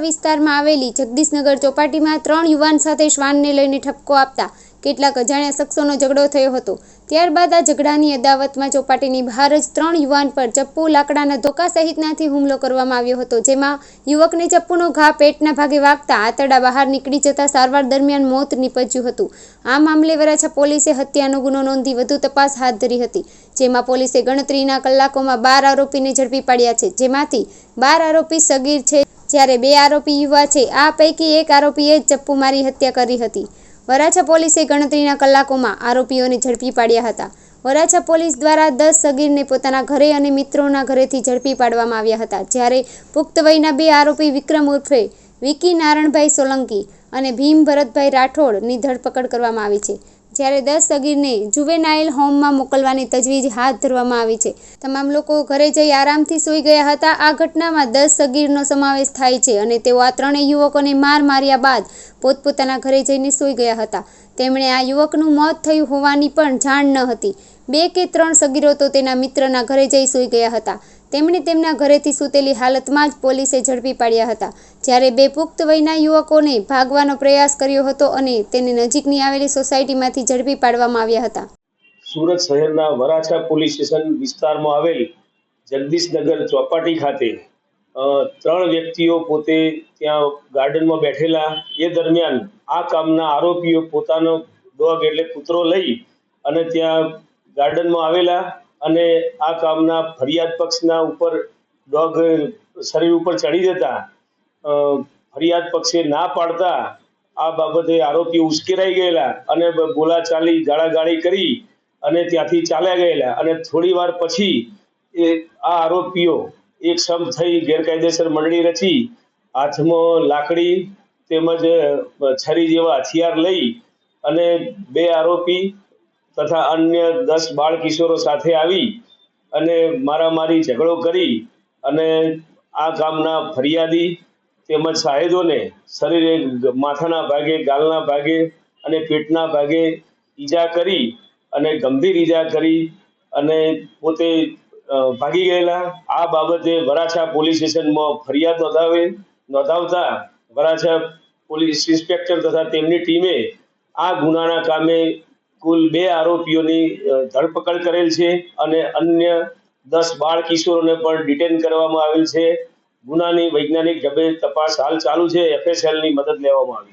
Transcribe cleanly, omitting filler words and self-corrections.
વિસ્તારમાં આવેલી જગદીશનગર ચોપાટીમાં 3 યુવાન સાથે શ્વાનને લઈને ઠપકો આપતા કેટલાક અજાણ્યા શખ્સોનો ઝઘડો થયો હતો। ત્યારબાદ આ ઝઘડાની અદાવતમાં ચોપાટીની બહાર જ 3 યુવાન પર ચપ્પુ, લાકડાના ધોકા સહિતનાથી હુમલો કરવામાં આવ્યો હતો, જેમાં યુવકને ચપ્પુનો ઘા પેટના ભાગે વાગતા આંતરડા બહાર નીકળી જતા સારવાર દરમિયાન મોત નીપજ્યું હતું। આ મામલે વરાછા પોલીસે હત્યાનો ગુનો નોંધી વધુ તપાસ હાથ ધરી હતી, જેમાં પોલીસે ગણતરીના કલાકોમાં 12 આરોપીને ઝડપી પાડ્યા છે, જેમાંથી 12 આરોપી સગીર છે જ્યારે 2 આરોપી યુવા છે। આ પૈકી એક આરોપીએ જ ચપ્પુ મારી હત્યા કરી હતી। વરાછા પોલીસે ગણતરીના કલાકોમાં આરોપીઓને ઝડપી પાડ્યા હતા। વરાછા પોલીસ દ્વારા 10 સગીરને પોતાના ઘરે અને મિત્રોના ઘરેથી ઝડપી પાડવામાં આવ્યા હતા, જ્યારે પુખ્ત વયના 2 આરોપી વિક્રમ ઉર્ફે વિકી નારણભાઈ સોલંકી અને ભીમ ભરતભાઈ રાઠોડની ધરપકડ કરવામાં આવી છે, જ્યારે 10 સગીરને જુવેનાઇલ હોમમાં મોકલવાની તજવીજ હાથ ધરવામાં આવી છે। તમામ લોકો ઘરે જઈ આરામથી સૂઈ ગયા હતા। આ ઘટનામાં 10 સગીરનો સમાવેશ થાય છે અને તેઓ આ ત્રણેય યુવકોને માર્યા બાદ પોતપોતાના ઘરે જઈને સૂઈ ગયા હતા। તેમણે આ યુવકનું મોત થયું હોવાની પણ જાણ ન હતી। 2 કે 3 સગીરો તો તેના મિત્રના ઘરે જઈ સૂઈ ગયા હતા। તેમણે તેમના ઘરેથી સૂતેલી હાલતમાં જ પોલીસે ઝડપી પાડ્યા હતા, જ્યારે 2 પુખ્ત વયના યુવકોને ભાગવાનો પ્રયાસ કર્યો હતો અને તેને નજીકની આવેલી સોસાયટીમાંથી ઝડપી પાડવામાં આવ્યા હતા। સુરત શહેરના વરાછા પોલીસ સ્ટેશન વિસ્તારમાં આવેલ જગદીશનગર ચોપાટી ખાતે 3 વ્યક્તિઓ પોતે ત્યાં ગાર્ડનમાં બેઠેલા એ દરમિયાન આ કામના આરોપીઓ પોતાનો ડોગ એટલે કૂતરો લઈ અને ત્યાં ગાર્ડનમાં આવેલા અને આ કામના ફરિયાદ પક્ષના ઉપર ડોગ શરીર ઉપર ચડી જતા ફરિયાદ પક્ષે ના પાડતા આ બાબતે આરોપીઓ ઉશ્કેરાઈ ગયેલા અને બોલાચાલી ગાળાગાળી કરી અને ત્યાંથી ચાલ્યા ગયેલા અને થોડી વાર પછી આ આરોપીઓ એક સમ થઈ ગેરકાયદેસર મંડળી રચી હાથમાં લાકડી તેમજ છરી જેવા હથિયાર લઈ અને 2 આરોપી તથા અન્ય 10 બાળ કિશોરો સાથે આવી અને મારામારી ઝઘડો કરી અને આ ગામના ફરિયાદી તેમજ સાહેદોને શરીરે માથાના ભાગે, ગાલના ભાગે અને પેટના ભાગે ઈજા કરી અને ગંભીર ઈજા કરી અને પોતે ભાગી ગયેલા। આ બાબતે વરાછા પોલીસ સ્ટેશનમાં ફરિયાદ નોંધાવતા વરાછા પોલીસ ઇન્સ્પેક્ટર તથા તેમની ટીમે આ ગુનાના કામે કુલ 2 આરોપીઓની ધરપકડ કરેલ છે અને અન્ય 10 બાળ કિશોરોને પણ ડિટેન કરવામાં આવેલ છે। ગુનાની વૈજ્ઞાનિક ઢબે તપાસ હાલ ચાલુ છે। FSLની મદદ લેવામાં આવી છે।